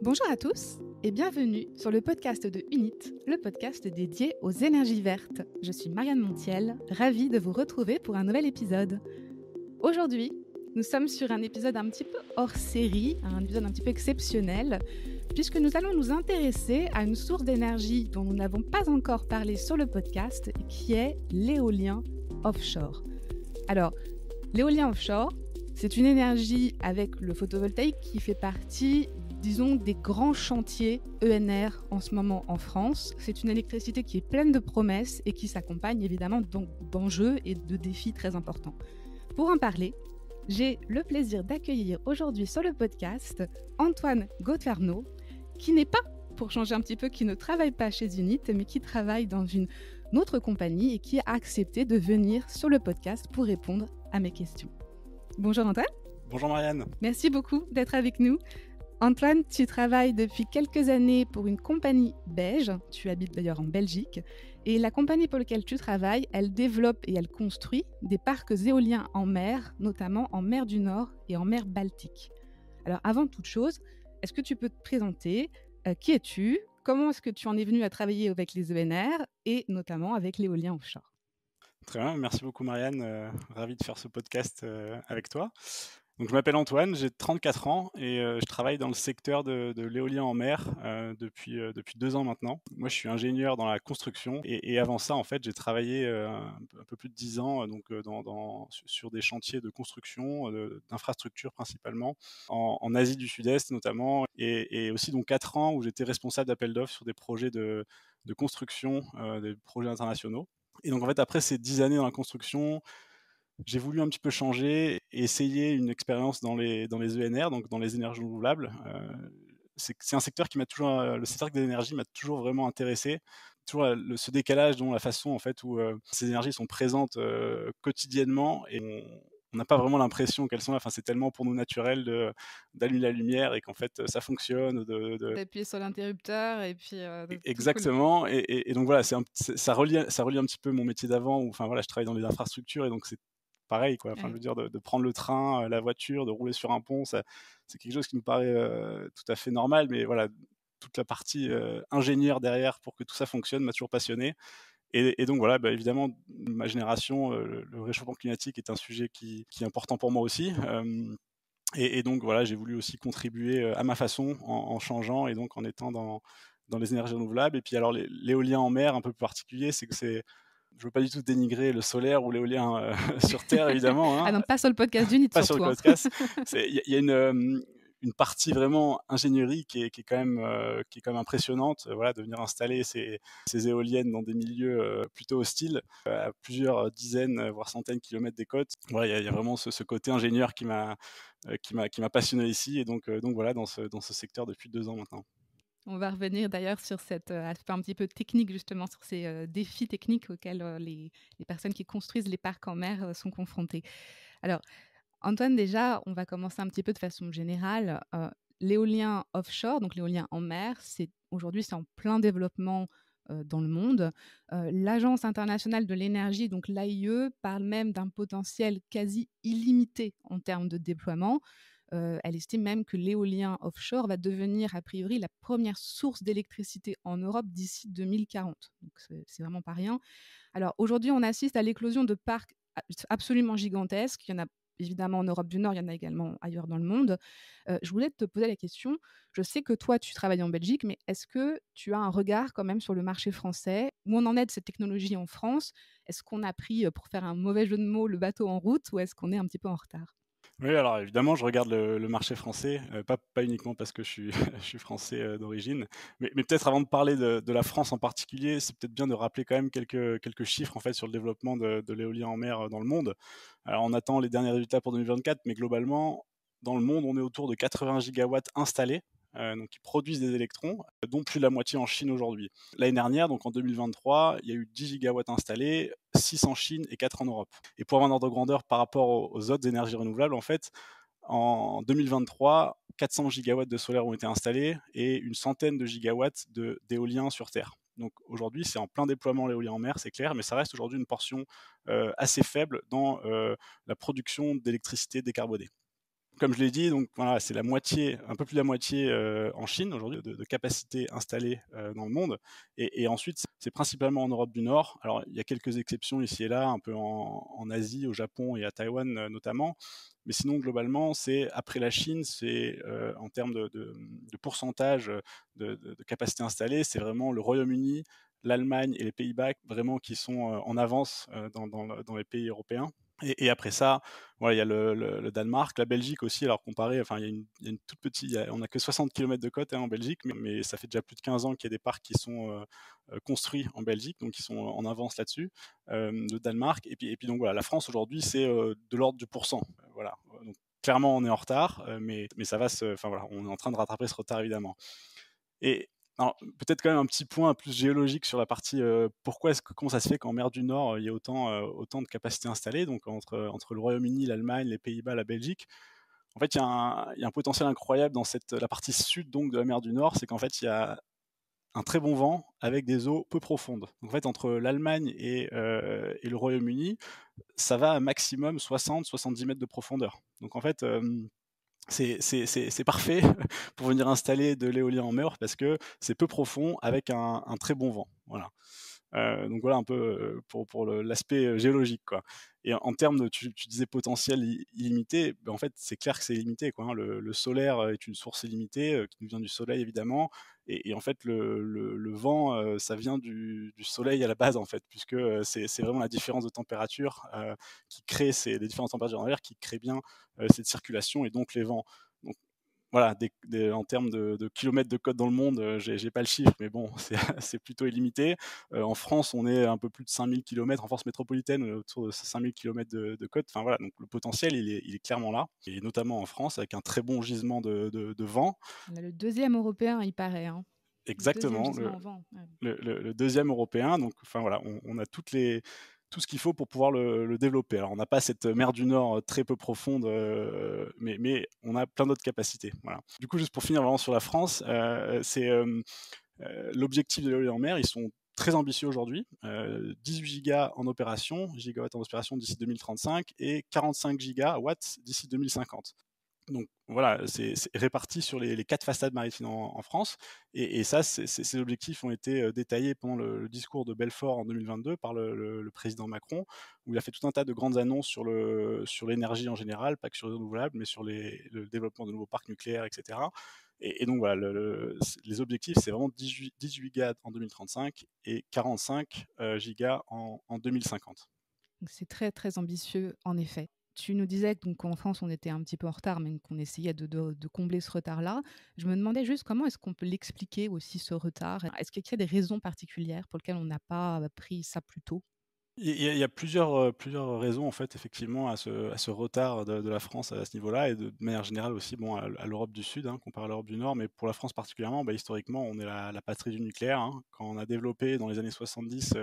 Bonjour à tous et bienvenue sur le podcast de Unit, le podcast dédié aux énergies vertes. Je suis Marianne Montiel, ravie de vous retrouver pour un nouvel épisode. Aujourd'hui, nous sommes sur un épisode un petit peu hors série, un épisode un petit peu exceptionnel, puisque nous allons nous intéresser à une source d'énergie dont nous n'avons pas encore parlé sur le podcast, qui est l'éolien offshore. Alors, l'éolien offshore, c'est une énergie avec le photovoltaïque qui fait partie, disons, des grands chantiers ENR en ce moment en France. C'est une électricité qui est pleine de promesses et qui s'accompagne évidemment d'enjeux et de défis très importants. Pour en parler, j'ai le plaisir d'accueillir aujourd'hui sur le podcast Antoine Gautverneau, qui n'est pas, pour changer un petit peu, qui ne travaille pas chez Unit, mais qui travaille dans une autre compagnie et qui a accepté de venir sur le podcast pour répondre à mes questions. Bonjour Antoine. Bonjour Marianne. Merci beaucoup d'être avec nous. Antoine, tu travailles depuis quelques années pour une compagnie belge, tu habites d'ailleurs en Belgique, et la compagnie pour laquelle tu travailles, elle développe et elle construit des parcs éoliens en mer, notamment en mer du Nord et en mer Baltique. Alors avant toute chose, est-ce que tu peux te présenter ? Qui es-tu ? Comment est-ce que tu en es venu à travailler avec les ENR et notamment avec l'éolien offshore ? Très bien, merci beaucoup Marianne, ravi de faire ce podcast avec toi. Donc, je m'appelle Antoine, j'ai 34 ans et je travaille dans le secteur de l'éolien en mer depuis 2 ans maintenant. Moi, je suis ingénieur dans la construction et avant ça, en fait, j'ai travaillé un peu plus de 10 ans sur des chantiers de construction, d'infrastructures principalement, en Asie du Sud-Est notamment, et aussi donc 4 ans où j'étais responsable d'appel d'offres sur des projets de construction, des projets internationaux. Et donc, en fait, après ces 10 années dans la construction, j'ai voulu un petit peu changer et essayer une expérience dans les ENR, donc dans les énergies renouvelables. C'est un secteur qui m'a toujours, le secteur de l'énergie m'a toujours vraiment intéressé. Toujours ce décalage dans la façon en fait où ces énergies sont présentes quotidiennement et on n'a pas vraiment l'impression qu'elles sont là. Enfin, c'est tellement pour nous naturel d'allumer la lumière et qu'en fait ça fonctionne. D'appuyer sur l'interrupteur et puis tout cool. Exactement. Et donc voilà, ça relie un petit peu mon métier d'avant où enfin voilà, je travaille dans les infrastructures et donc c'est pareil quoi. Enfin, Ouais. je veux dire de prendre le train, la voiture, de rouler sur un pont, ça, c'est quelque chose qui nous paraît tout à fait normal, mais voilà, toute la partie ingénieur derrière pour que tout ça fonctionne m'a toujours passionné. Et donc voilà, bah, évidemment, ma génération, le réchauffement climatique est un sujet qui est important pour moi aussi. Et donc voilà, j'ai voulu aussi contribuer à ma façon en changeant et donc en étant dans les énergies renouvelables. Et puis alors l'éolien en mer, un peu plus particulier, c'est que je veux pas du tout dénigrer le solaire ou l'éolien sur Terre, évidemment. Ah Hein, non, pas sur le podcast d'Unit pas sur le surtout. podcast. Il y a une partie vraiment ingénierie qui est quand même impressionnante. Voilà, de venir installer ces éoliennes dans des milieux plutôt hostiles, à plusieurs dizaines, voire centaines de kilomètres des côtes. Voilà, il y a vraiment ce côté ingénieur qui m'a passionné ici. Et donc voilà, dans ce secteur depuis 2 ans maintenant. On va revenir d'ailleurs sur cet aspect un petit peu technique, justement, sur ces défis techniques auxquels les personnes qui construisent les parcs en mer sont confrontées. Alors, Antoine, déjà, on va commencer un petit peu de façon générale. L'éolien offshore, donc l'éolien en mer, aujourd'hui, c'est en plein développement dans le monde. L'Agence internationale de l'énergie, donc l'AIE, parle même d'un potentiel quasi illimité en termes de déploiement. Elle estime même que l'éolien offshore va devenir, a priori, la première source d'électricité en Europe d'ici 2040. Donc, c'est vraiment pas rien. Alors, aujourd'hui, on assiste à l'éclosion de parcs absolument gigantesques. Il y en a évidemment en Europe du Nord, il y en a également ailleurs dans le monde. Je voulais te poser la question, je sais que toi, tu travailles en Belgique, mais est-ce que tu as un regard quand même sur le marché français ? Où on en est de cette technologie en France ? Est-ce qu'on a pris, pour faire un mauvais jeu de mots, le bateau en route ou est-ce qu'on est un petit peu en retard ? Oui, alors évidemment, je regarde le marché français, pas uniquement parce que je suis, je suis français d'origine, mais peut-être avant de parler de la France en particulier, c'est peut-être bien de rappeler quand même quelques chiffres en fait sur le développement de l'éolien en mer dans le monde. Alors on attend les derniers résultats pour 2024, mais globalement, dans le monde, on est autour de 80 gigawatts installés, donc qui produisent des électrons, dont plus de la moitié en Chine aujourd'hui. L'année dernière, donc en 2023, il y a eu 10 gigawatts installés, 6 en Chine et 4 en Europe. Et pour avoir un ordre de grandeur par rapport aux autres énergies renouvelables, en fait, en 2023, 400 gigawatts de solaire ont été installés et une centaine de gigawatts d'éolien sur Terre. Donc aujourd'hui, c'est en plein déploiement l'éolien en mer, c'est clair, mais ça reste aujourd'hui une portion assez faible dans la production d'électricité décarbonée. comme je l'ai dit, donc voilà, c'est la moitié, un peu plus de la moitié en Chine aujourd'hui de capacité installée dans le monde. Et ensuite, c'est principalement en Europe du Nord. Alors, il y a quelques exceptions ici et là, un peu en Asie, au Japon et à Taïwan notamment. Mais sinon, globalement, c'est après la Chine, c'est en termes de pourcentage de capacité installée, c'est vraiment le Royaume-Uni, l'Allemagne et les Pays-Bas vraiment qui sont en avance dans les pays européens. Et après ça, voilà, il y a le Danemark, la Belgique aussi. Alors comparé, enfin, il y a une toute petite, on n'a que 60 km de côte en Belgique, mais ça fait déjà plus de 15 ans qu'il y a des parcs qui sont construits en Belgique, donc ils sont en avance là-dessus. Le Danemark, et puis donc voilà, la France aujourd'hui, c'est de l'ordre du pourcent. Voilà. Donc, clairement, on est en retard, mais ça va enfin voilà, on est en train de rattraper ce retard évidemment. Et alors, peut-être quand même un petit point plus géologique sur la partie comment ça se fait qu'en mer du Nord, il y a autant de capacités installées, donc entre le Royaume-Uni, l'Allemagne, les Pays-Bas, la Belgique. En fait, il y a un potentiel incroyable dans la partie sud donc, de la mer du Nord, c'est qu'en fait, il y a un très bon vent avec des eaux peu profondes. Donc, en fait, entre l'Allemagne et le Royaume-Uni, ça va à maximum 60-70 mètres de profondeur. Donc, en fait, c'est parfait pour venir installer de l'éolien en mer parce que c'est peu profond avec un très bon vent. Voilà. Donc voilà un peu pour l'aspect géologique, quoi. Et en termes de, tu disais potentiel illimité, ben en fait c'est clair que c'est illimité, quoi, hein. Le solaire est une source illimitée qui nous vient du soleil évidemment, et en fait le vent ça vient du soleil à la base en fait, puisque c'est vraiment la différence de température qui crée les différences de température dans l'air qui crée bien cette circulation et donc les vents. Donc voilà, en termes de kilomètres de côte dans le monde, j'ai pas le chiffre, mais bon, c'est plutôt illimité. En France, on est un peu plus de 5000 kilomètres, en France métropolitaine, autour de 5000 kilomètres de côte. Enfin voilà, donc le potentiel, il est clairement là, et notamment en France, avec un très bon gisement de vent. On a le deuxième européen, il paraît, hein. Le deuxième Exactement, gisement en vent. Ouais. le deuxième européen. Donc, enfin voilà, on a tout ce qu'il faut pour pouvoir le développer. Alors, on n'a pas cette mer du Nord très peu profonde, mais on a plein d'autres capacités. Voilà. Du coup, juste pour finir vraiment sur la France, c'est l'objectif de l'éolien en mer. Ils sont très ambitieux aujourd'hui. 18 gigawatts en opération d'ici 2035 et 45 gigawatts d'ici 2050. Donc voilà, c'est réparti sur les 4 façades maritimes en France. Et ça, ces objectifs ont été détaillés pendant le discours de Belfort en 2022 par le président Macron, où il a fait tout un tas de grandes annonces sur l'énergie en général, pas que sur les renouvelables, mais sur le développement de nouveaux parcs nucléaires, etc. Et donc voilà, les objectifs, c'est vraiment 18 gigas en 2035 et 45 gigas en 2050. Donc c'est très, très ambitieux, en effet. Tu nous disais que, donc, qu'en France, on était un petit peu en retard, mais qu'on essayait de combler ce retard-là. Je me demandais juste comment est-ce qu'on peut l'expliquer aussi, ce retard? Est-ce qu'il y a des raisons particulières pour lesquelles on n'a pas pris ça plus tôt? Il y a plusieurs raisons en fait effectivement à ce retard de la France à ce niveau-là, et de manière générale aussi bon, à l'Europe du Sud, hein, comparé à l'Europe du Nord, mais pour la France particulièrement, bah, historiquement on est la patrie du nucléaire, hein. Quand on a développé dans les années 70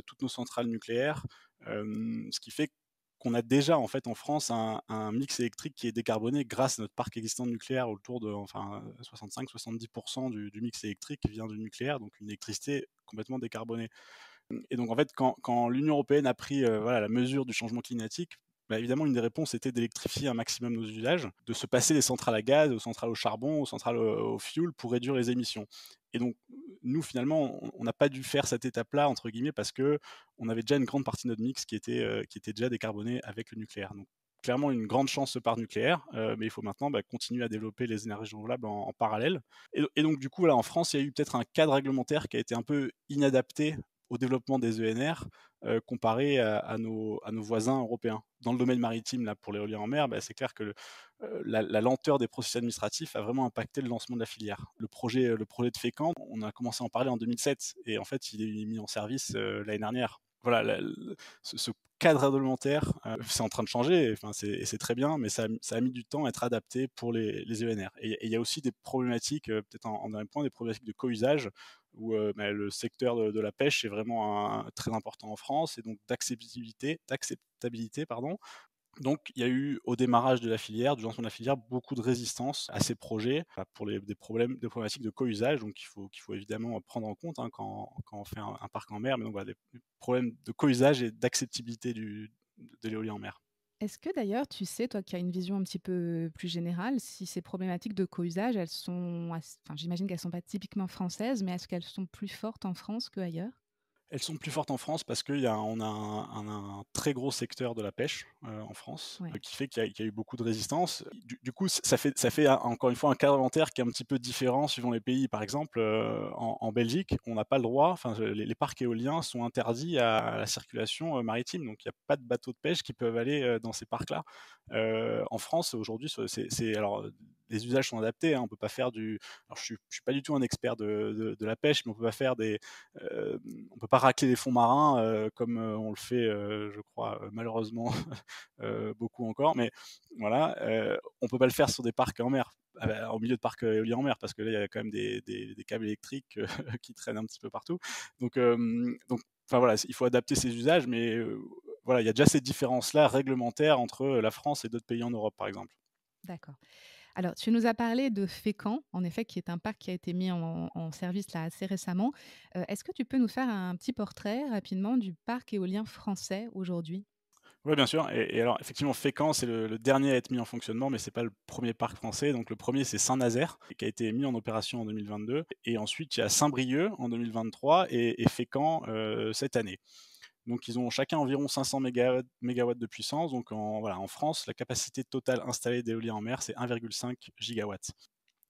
toutes nos centrales nucléaires, ce qui fait qu'on a déjà en fait en France un mix électrique qui est décarboné grâce à notre parc existant de nucléaire, autour de enfin 65-70% du mix électrique vient du nucléaire, donc une électricité complètement décarbonée. Et donc en fait, quand l'Union européenne a pris voilà, la mesure du changement climatique, bah, évidemment, une des réponses était d'électrifier un maximum nos usages, de se passer des centrales à gaz, aux centrales au charbon, aux centrales au fioul pour réduire les émissions. Et donc, nous, finalement, on n'a pas dû faire cette étape-là, entre guillemets, parce que on avait déjà une grande partie de notre mix qui était déjà décarboné avec le nucléaire. Donc, clairement, une grande chance ce part nucléaire, mais il faut maintenant continuer à développer les énergies renouvelables en parallèle. Et donc, du coup, voilà, en France, il y a eu peut-être un cadre réglementaire qui a été un peu inadapté au développement des ENR comparé à nos voisins européens. Dans le domaine maritime, là, pour l'éolien en mer, c'est clair que la lenteur des processus administratifs a vraiment impacté le lancement de la filière. Le projet de Fécamp, on a commencé à en parler en 2007, et en fait, il est mis en service l'année dernière. Voilà, ce cadre réglementaire, c'est en train de changer, enfin, c'est très bien, mais ça a mis du temps à être adapté pour les ENR. Et il y a aussi des problématiques, peut-être en dernier point, des problématiques de co-usage, où le secteur de la pêche est vraiment très important en France, et donc d'acceptabilité, pardon. Donc, il y a eu au démarrage de la filière, du lancement de la filière, beaucoup de résistance à ces projets pour des problématiques de co-usage, donc qu'il faut évidemment prendre en compte, hein, quand on fait un parc en mer, mais donc voilà, des problèmes de co-usage et d'acceptabilité de l'éolien en mer. Est-ce que d'ailleurs, tu sais, toi qui as une vision un petit peu plus générale, si ces problématiques de co-usage, elles sont, enfin, j'imagine qu'elles ne sont pas typiquement françaises, mais est-ce qu'elles sont plus fortes en France qu'ailleurs? Elles sont plus fortes en France parce qu'on a un très gros secteur de la pêche en France, Ouais. qui fait qu'il y a eu beaucoup de résistance. Du coup, ça fait encore une fois un cadre alimentaire qui est un petit peu différent suivant les pays. Par exemple, en Belgique, on n'a pas le droit, enfin, les parcs éoliens sont interdits à la circulation maritime, donc il n'y a pas de bateaux de pêche qui peuvent aller dans ces parcs-là. En France, aujourd'hui, alors les usages sont adaptés, hein, on peut pas faire du. Alors, je suis pas du tout un expert de la pêche, mais on peut pas faire des. Euh, on peut pas racler les fonds marins comme on le fait, je crois, malheureusement beaucoup encore. Mais voilà, on peut pas le faire sur des parcs en mer, au milieu de parcs éoliens en mer, parce que là, il y a quand même des câbles électriques qui traînent un petit peu partout. Donc, enfin voilà, il faut adapter ses usages, mais voilà, il y a déjà ces différences-là réglementaires entre la France et d'autres pays en Europe, par exemple. D'accord. Alors, tu nous as parlé de Fécamp, en effet, qui est un parc qui a été mis en service là assez récemment. Est-ce que tu peux nous faire un petit portrait rapidement du parc éolien français aujourd'hui? Oui, bien sûr. Et alors, effectivement, Fécamp, c'est le dernier à être mis en fonctionnement, mais c'est pas le premier parc français. Donc, le premier, c'est Saint-Nazaire, qui a été mis en opération en 2022. Et ensuite, il y a Saint-Brieuc en 2023 et Fécamp cette année. Donc, ils ont chacun environ 500 mégawatts de puissance. Donc, voilà, en France, la capacité totale installée d'éolien en mer, c'est 1,5 gigawatts.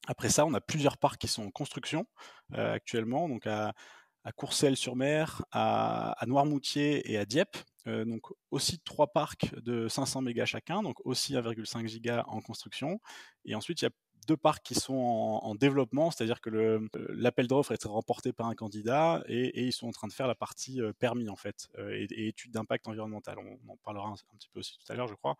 Après ça, on a plusieurs parcs qui sont en construction actuellement, donc à Courcelles-sur-Mer, à Noirmoutier et à Dieppe. Donc aussi 3 parcs de 500 mégas chacun, donc aussi 1,5 giga en construction. Et ensuite, il y a 2 parcs qui sont en développement, c'est-à-dire que l'appel d'offres a été remporté par un candidat et ils sont en train de faire la partie permis en fait et études d'impact environnemental. On en parlera un petit peu aussi tout à l'heure, je crois.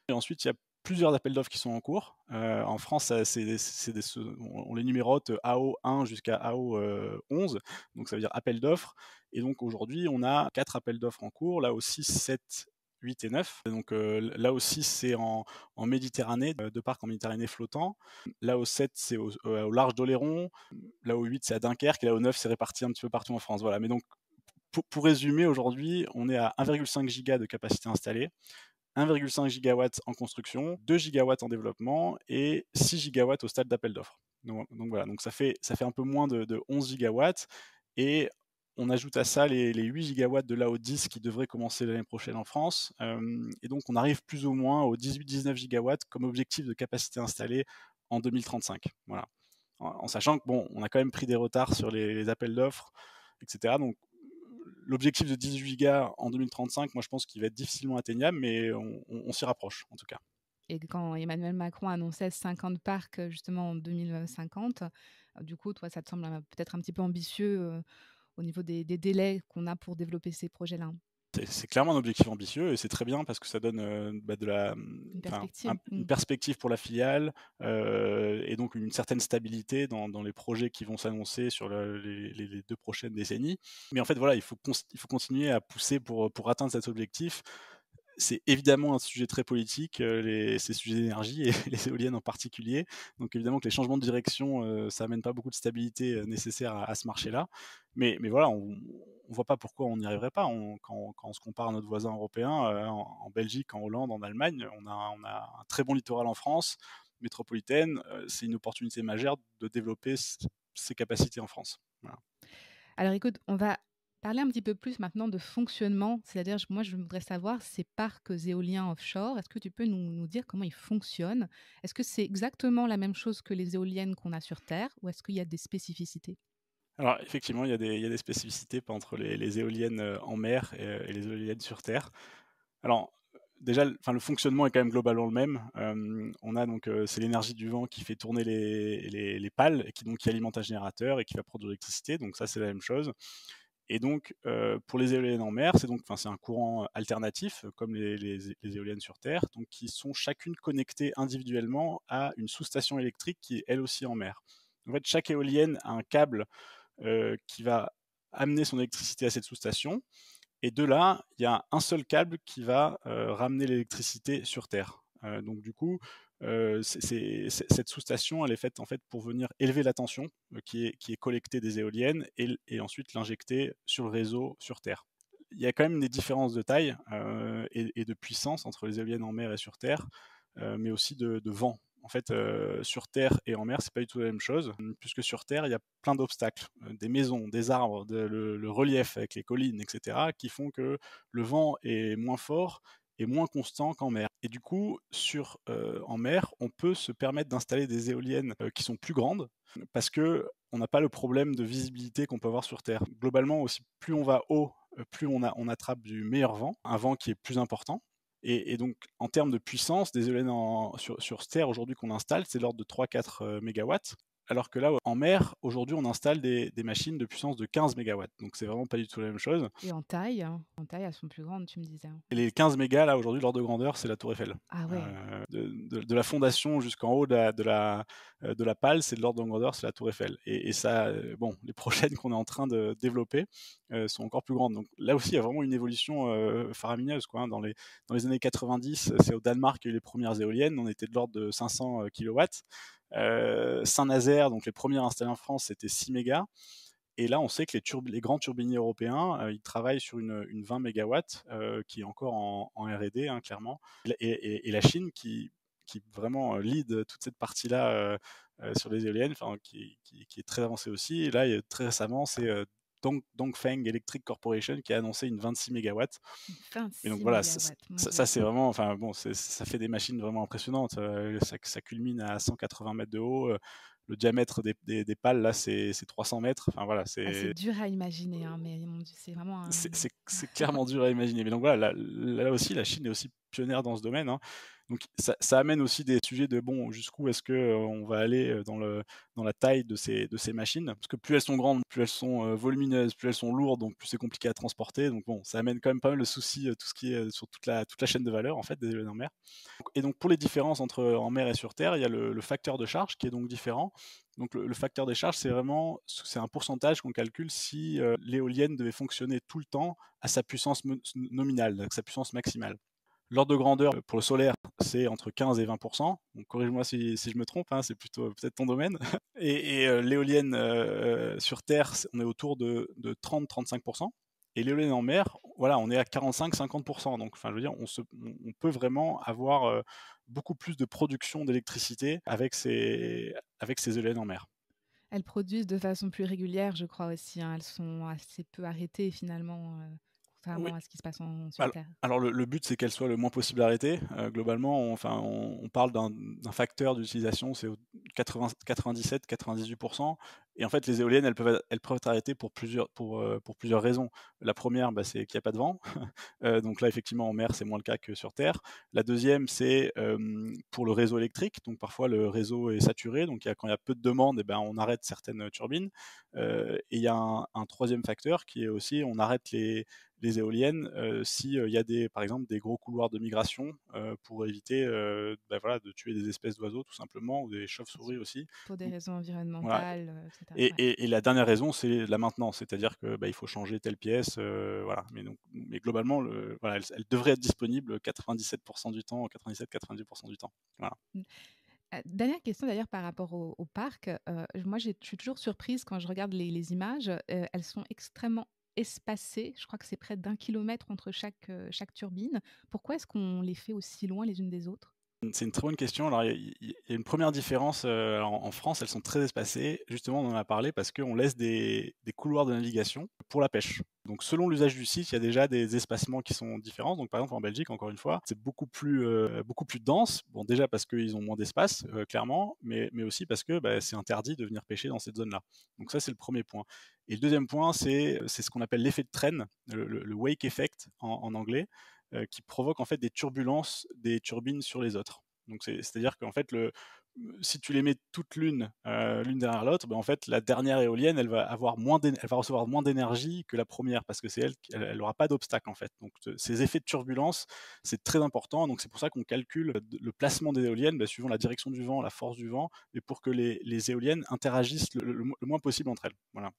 Et ensuite, il y a plusieurs appels d'offres qui sont en cours. En France, on les numérote AO1 jusqu'à AO11, donc ça veut dire appel d'offres. Et donc aujourd'hui, on a 4 appels d'offres en cours, là aussi 7, 8 et 9. Donc là aussi, c'est en Méditerranée, 2 parcs en Méditerranée flottant. Là au 7, c'est au large d'Oléron. Là au 8, c'est à Dunkerque. Et là au 9, c'est réparti un petit peu partout en France. Voilà. Mais donc, pour résumer, aujourd'hui, on est à 1,5 giga de capacité installée. 1,5 gigawatts en construction, 2 gigawatts en développement et 6 gigawatts au stade d'appel d'offres. Donc voilà, donc ça fait un peu moins de 11 gigawatts et on ajoute à ça les 8 gigawatts de l'AO10 qui devraient commencer l'année prochaine en France. Et donc on arrive plus ou moins aux 18-19 gigawatts comme objectif de capacité installée en 2035. Voilà. En sachant que bon, on a quand même pris des retards sur les appels d'offres, etc. Donc l'objectif de 18 gigas en 2035, moi je pense qu'il va être difficilement atteignable, mais on s'y rapproche en tout cas. Et quand Emmanuel Macron annonçait 50 parcs justement en 2050, du coup, toi, ça te semble peut-être un petit peu ambitieux au niveau des délais qu'on a pour développer ces projets-là? C'est clairement un objectif ambitieux et c'est très bien parce que ça donne Une enfin, perspective. une Mm. perspective pour la filiale et donc une certaine stabilité dans les projets qui vont s'annoncer sur les 2 prochaines décennies. Mais en fait, voilà, il faut continuer à pousser pour atteindre cet objectif. C'est évidemment un sujet très politique, ces sujets d'énergie et les éoliennes en particulier. Donc évidemment que les changements de direction, ça amène pas beaucoup de stabilité nécessaire à ce marché-là. Mais voilà, on voit pas pourquoi on n'y arriverait pas. Quand on se compare à notre voisin européen, en Belgique, en Hollande, en Allemagne, on a un très bon littoral en France métropolitaine. C'est une opportunité majeure de développer ces capacités en France. Voilà. Alors écoute, on va parler un petit peu plus maintenant de fonctionnement. C'est-à-dire, moi, je voudrais savoir ces parcs éoliens offshore. Est-ce que tu peux nous dire comment ils fonctionnent? Est-ce que c'est exactement la même chose que les éoliennes qu'on a sur Terre ou est-ce qu'il y a des spécificités? Alors effectivement, il y a des spécificités entre les éoliennes en mer et les éoliennes sur terre. Alors déjà, le fonctionnement est quand même globalement le même. On a donc c'est l'énergie du vent qui fait tourner les pales et qui alimente un générateur et qui va produire de l'électricité. Donc ça, c'est la même chose. Et donc pour les éoliennes en mer, c'est un courant alternatif comme les éoliennes sur terre, donc qui sont chacune connectées individuellement à une sous-station électrique qui est elle aussi en mer. En fait, chaque éolienne a un câble qui va amener son électricité à cette sous-station. Et de là, il y a un seul câble qui va ramener l'électricité sur Terre. Donc du coup, cette sous-station, elle est faite en fait pour venir élever la tension qui est collectée des éoliennes et ensuite l'injecter sur le réseau sur Terre. il y a quand même des différences de taille et de puissance entre les éoliennes en mer et sur terre, mais aussi de vent. En fait, sur terre et en mer, c'est pas du tout la même chose, puisque sur terre, il y a plein d'obstacles, des maisons, des arbres, le relief avec les collines, etc., qui font que le vent est moins fort et moins constant qu'en mer. Et du coup, en mer, on peut se permettre d'installer des éoliennes qui sont plus grandes, parce que on n'a pas le problème de visibilité qu'on peut avoir sur terre. Globalement aussi, plus on va haut, plus on attrape du meilleur vent, un vent qui est plus important. Et donc, en termes de puissance, des éoliennes sur terre aujourd'hui qu'on installe, c'est de l'ordre de 3-4 mégawatts. Alors que là, en mer, aujourd'hui, on installe des machines de puissance de 15 mégawatts. Donc, c'est vraiment pas du tout la même chose. Et en taille, hein, elles sont plus grandes, tu me disais, hein. Et les 15 mégas, là, aujourd'hui, l'ordre de grandeur, c'est la Tour Eiffel. Ah ouais. De la fondation jusqu'en haut de la pale, c'est de l'ordre de grandeur, c'est la Tour Eiffel. Et ça, bon, les prochaines qu'on est en train de développer sont encore plus grandes. Donc là aussi, il y a vraiment une évolution faramineuse, quoi, hein. Dans les années 90, c'est au Danemark qu'il y a eu les premières éoliennes. On était de l'ordre de 500 kilowatts. Saint-Nazaire, donc les premières installées en France, c'était 6 mégas. Et là, on sait que les grands turbiniers européens, ils travaillent sur une 20 mégawatts qui est encore en R&D, hein, clairement. Et la Chine qui vraiment lead toute cette partie-là sur les éoliennes, qui est très avancée aussi. Et là, très récemment, c'est Dongfeng Electric Corporation qui a annoncé une 26 mégawatts. Et donc 26 voilà, mégawatts, mon Dieu. ça c'est vraiment, enfin bon, ça fait des machines vraiment impressionnantes. Ça culmine à 180 mètres de haut. Le diamètre des pales, là, c'est 300 mètres. Enfin voilà, Ah, c'est dur à imaginer, hein, mais mon Dieu, c'est vraiment un... c'est clairement dur à imaginer. Mais donc voilà, là aussi, la Chine est aussi pionnière dans ce domaine, hein. Donc ça amène aussi des sujets de bon, jusqu'où est-ce que on va aller dans la taille de ces machines, parce que plus elles sont grandes, plus elles sont volumineuses, plus elles sont lourdes, donc plus c'est compliqué à transporter. Donc bon, ça amène quand même pas mal de soucis, tout ce qui est sur toute la chaîne de valeur en fait des éoliennes en mer. Et donc pour les différences entre en mer et sur terre, il y a le facteur de charge qui est donc différent. Donc le facteur des charges, c'est un pourcentage qu'on calcule si l'éolienne devait fonctionner tout le temps à sa puissance nominale, à sa puissance maximale. L'ordre de grandeur pour le solaire, c'est entre 15 et 20%. Donc corrige-moi si je me trompe, hein, c'est plutôt peut-être ton domaine. Et l'éolienne sur Terre, on est autour de 30-35%. Et l'éolienne en mer, voilà, on est à 45-50%. Donc, enfin, je veux dire, on peut vraiment avoir beaucoup plus de production d'électricité avec ces éoliennes en mer. Elles produisent de façon plus régulière, je crois aussi, hein. Elles sont assez peu arrêtées finalement, Oui. contrairement à ce qui se passe sur Terre. Alors le but, c'est qu'elle soit le moins possible arrêtée. Globalement, on parle d'un facteur d'utilisation, c'est 97-98%. Et en fait, les éoliennes, elles peuvent être arrêtées pour plusieurs raisons. La première, c'est qu'il n'y a pas de vent. Donc là, effectivement, en mer, c'est moins le cas que sur Terre. La deuxième, c'est pour le réseau électrique. Donc parfois, le réseau est saturé. Donc quand il y a peu de demande, on arrête certaines turbines. Et il y a un troisième facteur qui est aussi, on arrête les éoliennes s'il y a par exemple des gros couloirs de migration pour éviter de tuer des espèces d'oiseaux tout simplement, ou des chauves-souris aussi. Pour des Donc, raisons voilà. environnementales, etc. Et, Ouais. et, et la dernière raison, c'est la maintenance, c'est-à-dire que il faut changer telle pièce, voilà. Mais globalement, voilà, elle devrait être disponible 97% du temps, 97-90% du temps. Voilà. Dernière question d'ailleurs par rapport au parc. Moi, je suis toujours surprise quand je regarde les images. Elles sont extrêmement espacées. Je crois que c'est près d'1 kilomètre entre chaque turbine. Pourquoi est-ce qu'on les fait aussi loin les unes des autres? C'est une très bonne question. Alors, il y a une première différence. En France, elles sont très espacées. Justement, on en a parlé parce qu'on laisse des couloirs de navigation pour la pêche. Donc, selon l'usage du site, il y a déjà des espacements qui sont différents. Donc, par exemple, en Belgique, encore une fois, c'est beaucoup plus dense. Bon, déjà parce qu'ils ont moins d'espace, clairement, mais aussi parce que c'est interdit de venir pêcher dans cette zone-là. Donc, ça, c'est le premier point. Et le deuxième point, c'est ce qu'on appelle l'effet de traîne, le wake effect en anglais, qui provoque en fait des turbulences des turbines sur les autres. Donc c'est-à-dire qu'en fait, si tu les mets toutes l'une derrière l'autre, en fait, la dernière éolienne, elle va recevoir moins d'énergie que la première parce que c'est elle n'aura pas d'obstacle en fait. Donc ces effets de turbulence, c'est très important. Donc c'est pour ça qu'on calcule le placement des éoliennes suivant la direction du vent, la force du vent, et pour que les éoliennes interagissent le moins possible entre elles. Voilà.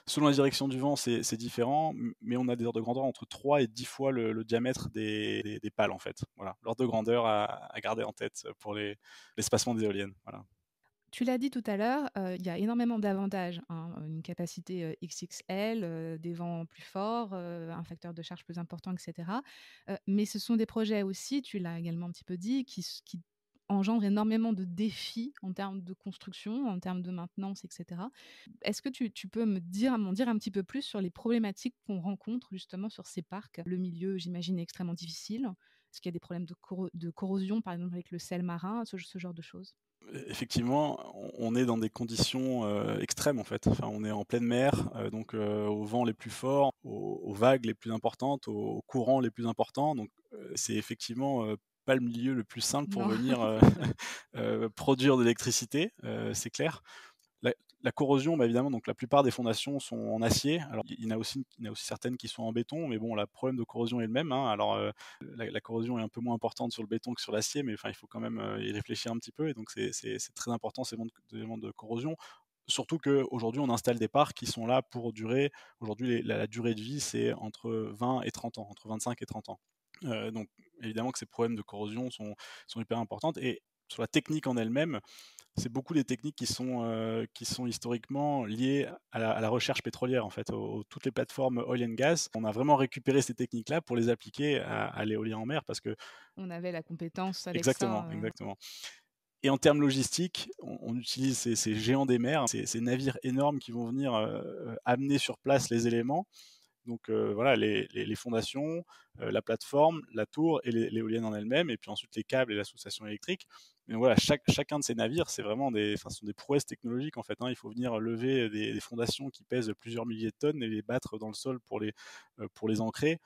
Selon la direction du vent, c'est différent, mais on a des ordres de grandeur entre 3 et 10 fois le diamètre des pales, en fait. Voilà, l'ordre de grandeur à garder en tête pour l'espacement des éoliennes. Voilà. Tu l'as dit tout à l'heure, il y a énormément d'avantages, hein, une capacité, XXL, des vents plus forts, un facteur de charge plus important et cetera. Mais ce sont des projets aussi, tu l'as également un petit peu dit, qui engendrent énormément de défis en termes de construction, en termes de maintenance et cetera. Est-ce que tu peux m'en dire un petit peu plus sur les problématiques qu'on rencontre justement sur ces parcs? Le milieu, j'imagine, est extrêmement difficile. Est-ce qu'il y a des problèmes de corrosion, par exemple avec le sel marin, ce genre de choses? Effectivement, on est dans des conditions, extrêmes en fait. Enfin, on est en pleine mer, donc aux vents les plus forts, aux vagues les plus importantes, aux courants les plus importants, donc c'est effectivement, pas le milieu le plus simple pour Non. venir, produire de l'électricité, c'est clair. La la corrosion, bah, évidemment, donc la plupart des fondations sont en acier. Alors il y en a aussi certaines qui sont en béton, mais bon, le problème de corrosion est le même, hein. Alors, la corrosion est un peu moins importante sur le béton que sur l'acier, mais enfin, il faut quand même, y réfléchir un petit peu et donc c'est très important ces éléments de corrosion. Surtout qu'aujourd'hui, on installe des parcs qui sont là pour durer. Aujourd'hui, la durée de vie, c'est entre 20 et 30 ans, entre 25 et 30 ans. Donc évidemment que ces problèmes de corrosion sont hyper importantes et sur la technique en elle-même, c'est beaucoup des techniques qui sont historiquement liées à la recherche pétrolière, en fait, toutes les plateformes oil and gas. On a vraiment récupéré ces techniques-là pour les appliquer à l'éolien en mer parce que On avait la compétence avec exactement, ça, exactement. Et en termes logistiques, on utilise ces géants des mers, ces navires énormes qui vont venir, amener sur place les éléments. Donc voilà, les fondations, la plateforme, la tour et l'éolienne en elle-même, et puis ensuite les câbles et l'association électrique. Mais donc voilà, chacun de ces navires, c'est vraiment ce sont des prouesses technologiques en fait, hein. Il faut venir lever des fondations qui pèsent plusieurs milliers de tonnes et les battre dans le sol pour les ancrer.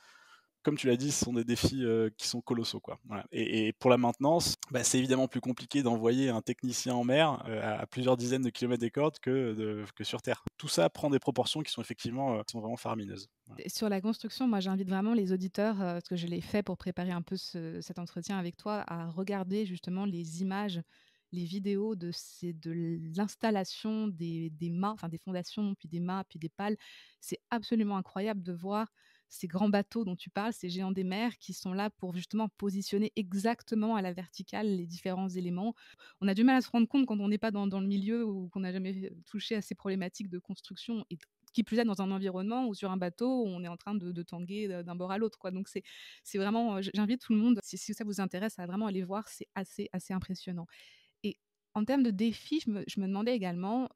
Comme tu l'as dit, ce sont des défis qui sont colossaux, quoi. Voilà. Et pour la maintenance, bah, c'est évidemment plus compliqué d'envoyer un technicien en mer à plusieurs dizaines de kilomètres des côtes que sur Terre. Tout ça prend des proportions qui sont effectivement qui sont vraiment faramineuses. Voilà. Et sur la construction, moi, j'invite vraiment les auditeurs, parce que je l'ai fait pour préparer un peu cet entretien avec toi, à regarder justement les images, les vidéos de l'installation des mâts, enfin des fondations, puis des mâts, puis des pales. C'est absolument incroyable de voir ces grands bateaux dont tu parles, ces géants des mers qui sont là pour justement positionner exactement à la verticale les différents éléments. On a du mal à se rendre compte quand on n'est pas dans le milieu ou qu'on n'a jamais touché à ces problématiques de construction et qui plus est dans un environnement ou sur un bateau où on est en train de tanguer d'un bord à l'autre, quoi. Donc c'est vraiment, j'invite tout le monde, si ça vous intéresse, à vraiment aller voir, c'est assez impressionnant. Et en termes de défis, je me demandais également,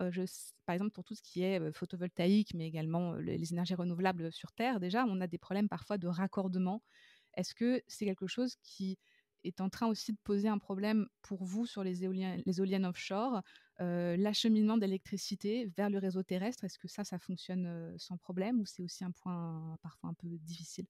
par exemple pour tout ce qui est photovoltaïque, mais également les énergies renouvelables sur Terre, déjà, on a des problèmes parfois de raccordement. Est-ce que c'est quelque chose qui est en train aussi de poser un problème pour vous sur les éoliennes offshore, l'acheminement d'électricité vers le réseau terrestre? Est-ce que ça fonctionne sans problème ou c'est aussi un point parfois un peu difficile?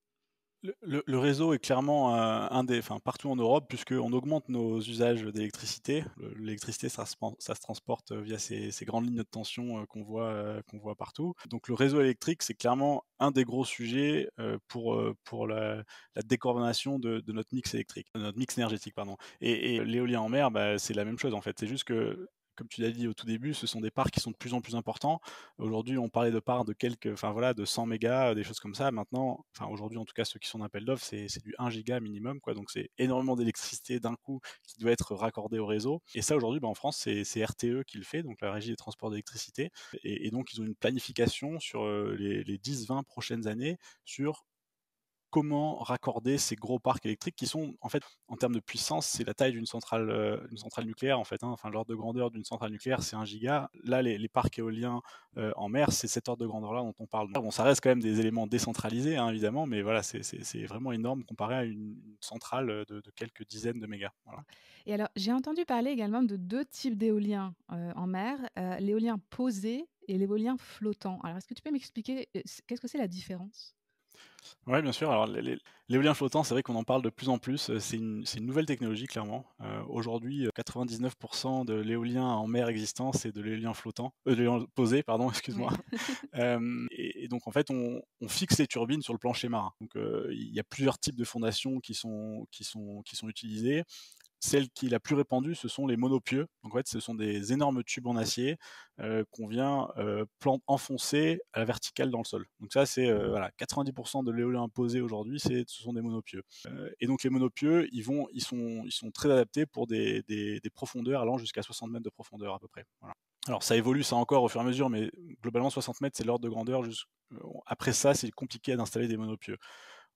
Le réseau est clairement enfin, partout en Europe, puisqu'on augmente nos usages d'électricité. L'électricité, ça se transporte via ces grandes lignes de tension qu'on voit partout. Donc le réseau électrique, c'est clairement un des gros sujets pour la décarbonation de notre mix électrique, de notre mix énergétique, pardon. Et l'éolien en mer, bah, c'est la même chose en fait. C'est juste que, comme tu l'as dit au tout début, ce sont des parcs qui sont de plus en plus importants. Aujourd'hui, on parlait de parts de enfin voilà, de 100 mégas, des choses comme ça. Maintenant, enfin aujourd'hui en tout cas, ceux qui sont en appel d'offres, c'est du 1 giga minimum, quoi. Donc c'est énormément d'électricité d'un coup qui doit être raccordée au réseau. Et ça aujourd'hui, bah, en France, c'est RTE qui le fait, donc la Régie des transports d'électricité. Et donc ils ont une planification sur les 10-20 prochaines années sur comment raccorder ces gros parcs électriques qui sont, en fait, en termes de puissance, c'est la taille d'une centrale nucléaire, en fait, hein. Enfin, l'ordre de grandeur d'une centrale nucléaire, c'est 1 giga. Là, les parcs éoliens en mer, c'est cet ordre de grandeur-là dont on parle. Bon, ça reste quand même des éléments décentralisés, hein, évidemment, mais voilà, c'est vraiment énorme comparé à une centrale de quelques dizaines de mégas. Voilà. Et alors, j'ai entendu parler également de 2 types d'éoliens, en mer, l'éolien posé et l'éolien flottant. Alors, est-ce que tu peux m'expliquer, qu'est-ce que c'est la différence? Ouais, bien sûr. Alors, l'éolien flottant, c'est vrai qu'on en parle de plus en plus. C'est une nouvelle technologie, clairement. Aujourd'hui, 99% de l'éolien en mer existant, c'est de l'éolien flottant, de l'éolien posé, pardon, Oui. excuse-moi. Et donc, en fait, on fixe les turbines sur le plancher marin. Donc, il y a plusieurs types de fondations qui sont utilisées. celle qui est la plus répandue, ce sont les monopieux. Donc en fait, ce sont des énormes tubes en acier qu'on vient enfoncer à la verticale dans le sol. Donc ça, c'est voilà, 90% de l'éolien posé aujourd'hui, ce sont des monopieux. Et donc les monopieux, ils sont très adaptés pour des profondeurs allant jusqu'à 60 mètres de profondeur à peu près. Voilà. Alors ça évolue ça encore au fur et à mesure, mais globalement 60 mètres, c'est l'ordre de grandeur. Après ça, c'est compliqué d'installer des monopieux.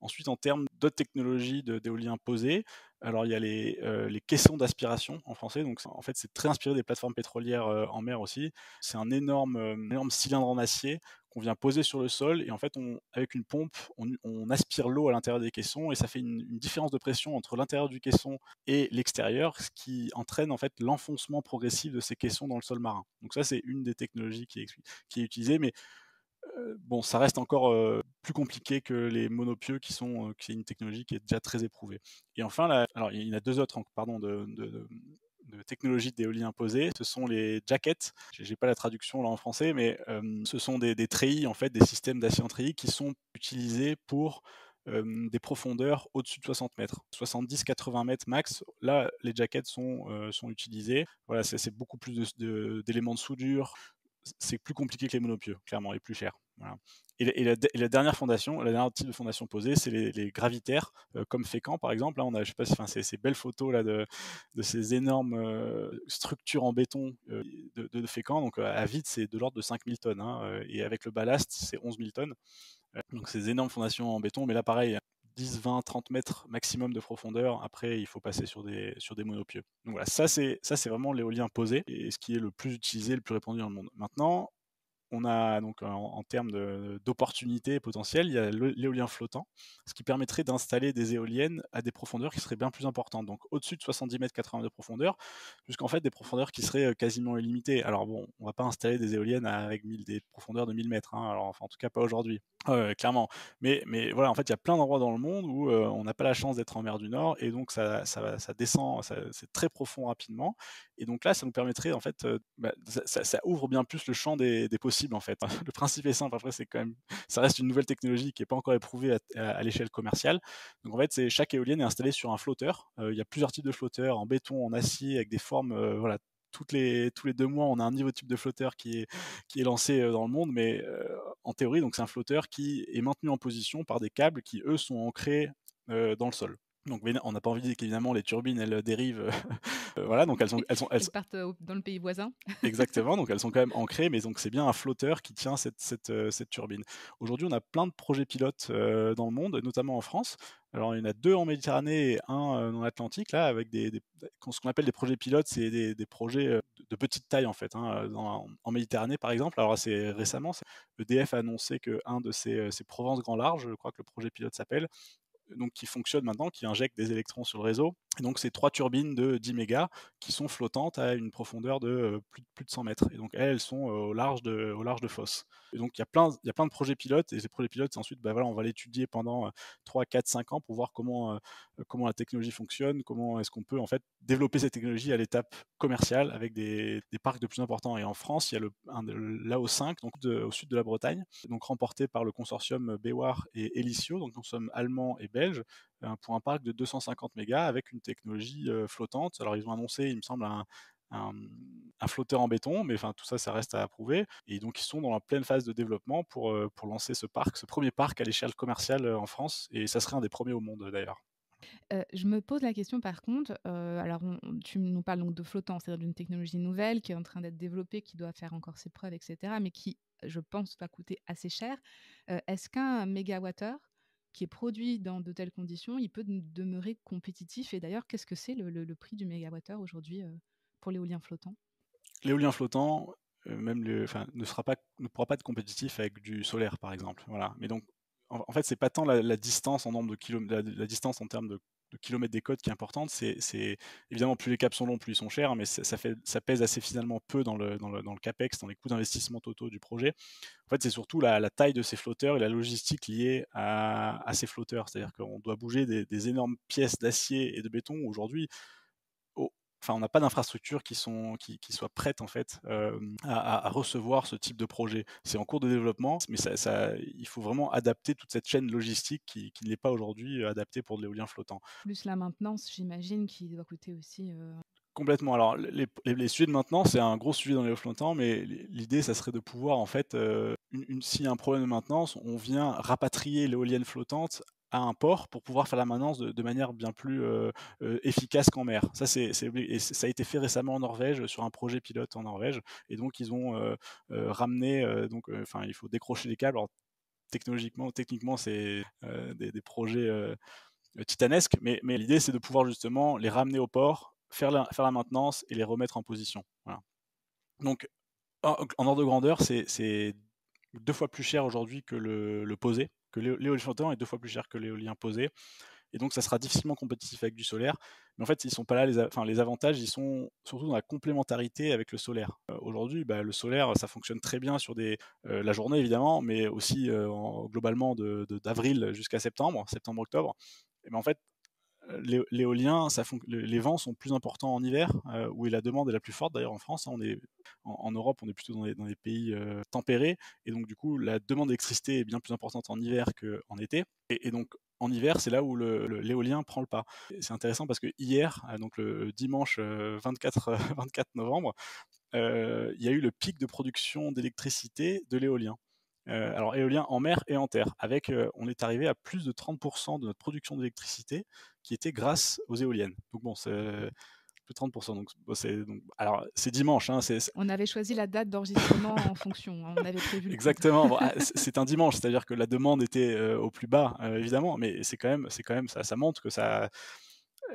Ensuite, en termes d'autres technologies d'éolien posé, alors il y a les caissons d'aspiration en français. Donc en fait, c'est très inspiré des plateformes pétrolières en mer aussi. C'est un énorme cylindre en acier qu'on vient poser sur le sol et en fait, avec une pompe, on aspire l'eau à l'intérieur des caissons et ça fait une différence de pression entre l'intérieur du caisson et l'extérieur, ce qui entraîne en fait l'enfoncement progressif de ces caissons dans le sol marin. Donc ça, c'est une des technologies qui est utilisée, mais bon, ça reste encore plus compliqué que les monopieux qui est une technologie qui est déjà très éprouvée. Et enfin, alors il y en a deux autres pardon, de technologies d'éolien posé. Ce sont les jackets. J'ai pas la traduction là en français, mais ce sont des treillis, en fait, des systèmes d'acier en treillis qui sont utilisés pour des profondeurs au-dessus de 60 mètres, 70-80 mètres max. Là, les jackets sont utilisés. Voilà, c'est beaucoup plus d'éléments de soudure. C'est plus compliqué que les monopieux, clairement, et plus cher. Voilà. Et la dernière fondation, la dernière type de fondation posée, c'est les gravitaires, comme Fécamp par exemple. Là, on a, je sais pas, ces belles photos là de ces énormes structures en béton de Fécamp. Donc à vide, c'est de l'ordre de 5000 tonnes, hein, et avec le ballast, c'est 11 000 tonnes. Donc ces énormes fondations en béton, mais là pareil, 10, 20, 30 mètres maximum de profondeur. Après, il faut passer sur des monopieux. Donc voilà, ça c'est vraiment l'éolien posé et ce qui est le plus utilisé, le plus répandu dans le monde. Maintenant, on a donc en termes d'opportunités potentielles, il y a l'éolien flottant, ce qui permettrait d'installer des éoliennes à des profondeurs qui seraient bien plus importantes, donc au-dessus de 70 mètres 80 de profondeur, jusqu'en fait des profondeurs qui seraient quasiment illimitées. Alors bon, on va pas installer des éoliennes avec des profondeurs de 1000 mètres, hein, alors enfin en tout cas pas aujourd'hui. Clairement. Mais voilà, en fait, il y a plein d'endroits dans le monde où on n'a pas la chance d'être en mer du Nord et donc ça descend, c'est très profond rapidement. Et donc là, ça nous permettrait, en fait, ça ouvre bien plus le champ des possibles, en fait. Le principe est simple, après, c'est quand même, ça reste une nouvelle technologie qui n'est pas encore éprouvée à l'échelle commerciale. Donc en fait, chaque éolienne est installée sur un flotteur. Il y a plusieurs types de flotteurs, en béton, en acier, avec des formes, voilà. Tous les 2 mois, on a un nouveau type de flotteur qui est lancé dans le monde, mais en théorie, donc c'est un flotteur qui est maintenu en position par des câbles qui, eux, sont ancrés dans le sol. Donc on n'a pas envie qu'évidemment les turbines elles dérivent, voilà, donc Elles partent dans le pays voisin. exactement, donc elles sont quand même ancrées, mais donc c'est bien un flotteur qui tient cette turbine. Aujourd'hui, on a plein de projets pilotes dans le monde, notamment en France. Alors, il y en a 2 en Méditerranée et un dans l'Atlantique, là, avec ce qu'on appelle des projets pilotes, c'est des projets de petite taille, en fait, hein, en Méditerranée, par exemple. Alors, assez récemment, EDF a annoncé qu'un de ces Provence Grand Large, je crois que le projet pilote s'appelle, donc qui fonctionne maintenant, qui injecte des électrons sur le réseau. Et donc, c'est 3 turbines de 10 mégas qui sont flottantes à une profondeur de plus de 100 mètres. Et donc, elles sont au large de Fos. Et donc, il y a plein de projets pilotes. Et ces projets pilotes, ensuite, voilà, on va l'étudier pendant 3, 4, 5 ans pour voir comment la technologie fonctionne, comment est-ce qu'on peut en fait développer cette technologie à l'étape commerciale avec des parcs de plus importants. Et en France, il y a l'AO5, donc au sud de la Bretagne, donc remporté par le consortium BayWa et Elisio, donc nous sommes allemands et belges, pour un parc de 250 mégas avec une technologie flottante. Alors ils ont annoncé, il me semble, un flotteur en béton, mais enfin tout ça, ça reste à approuver. Et donc ils sont dans la pleine phase de développement pour lancer ce premier parc à l'échelle commerciale en France, et ça serait un des premiers au monde d'ailleurs. Je me pose la question par contre, alors tu nous parles donc de flottant, c'est-à-dire d'une technologie nouvelle qui est en train d'être développée, qui doit faire encore ses preuves et cetera, mais qui, je pense, va coûter assez cher. Est-ce qu'un mégawattheure qui est produit dans de telles conditions, il peut demeurer compétitif? Et d'ailleurs, qu'est-ce que c'est le prix du mégawattheure aujourd'hui, pour l'éolien flottant? L'éolien flottant, ne pourra pas être compétitif avec du solaire, par exemple. Voilà. Mais donc, en fait, c'est pas tant la distance en nombre de kilomètres, la distance en termes de kilomètres des côtes qui est importante. C'est évidemment, plus les câbles sont longs, plus ils sont chers, mais ça pèse assez finalement peu dans le capex, dans les coûts d'investissement totaux du projet. En fait, c'est surtout la taille de ces flotteurs et la logistique liée à ces flotteurs. C'est-à-dire qu'on doit bouger des énormes pièces d'acier et de béton aujourd'hui. on n'a pas d'infrastructures qui soient prêtes en fait à recevoir ce type de projet. C'est en cours de développement, mais il faut vraiment adapter toute cette chaîne logistique qui ne l'est pas aujourd'hui adaptée pour de l'éolien flottant. Plus la maintenance, j'imagine, qui doit coûter aussi. Complètement. Alors les sujets de maintenance, c'est un gros sujet dans l'éolien flottant, mais l'idée, ça serait de pouvoir en fait, s'il y a un problème de maintenance, on vient rapatrier l'éolienne flottante à un port pour pouvoir faire la maintenance de manière bien plus efficace qu'en mer. Ça, ça a été fait récemment en Norvège sur un projet pilote en Norvège, et donc ils ont ramené il faut décrocher les câbles. Alors, techniquement, c'est des projets titanesques, mais l'idée, c'est de pouvoir justement les ramener au port, faire la maintenance et les remettre en position. Voilà. Donc, en ordre de grandeur, c'est 2 fois plus cher aujourd'hui que le posé, que l'éolien flottant est 2 fois plus cher que l'éolien posé, et donc ça sera difficilement compétitif avec du solaire. Mais en fait, ils sont pas là, les avantages, ils sont surtout dans la complémentarité avec le solaire. Aujourd'hui, le solaire, ça fonctionne très bien sur la journée évidemment, mais aussi globalement d'avril jusqu'à septembre-octobre. Et en fait, l'éolien, les vents sont plus importants en hiver, où la demande est la plus forte. D'ailleurs, en France, en Europe, on est plutôt dans des pays tempérés, et donc du coup, la demande d'électricité est bien plus importante en hiver qu'en été. Et donc, en hiver, c'est là où l'éolien prend le pas. Et c'est intéressant parce que hier, donc le dimanche 24 novembre, il y a eu le pic de production d'électricité de l'éolien. Alors éolien en mer et en terre, on est arrivé à plus de 30% de notre production d'électricité qui était grâce aux éoliennes. Donc bon, c'est plus de 30%. Alors c'est dimanche. On avait choisi la date d'enregistrement en fonction. On avait prévu le coup. Exactement. Bon, c'est un dimanche, c'est-à-dire que la demande était au plus bas, évidemment, mais c'est quand même ça montre que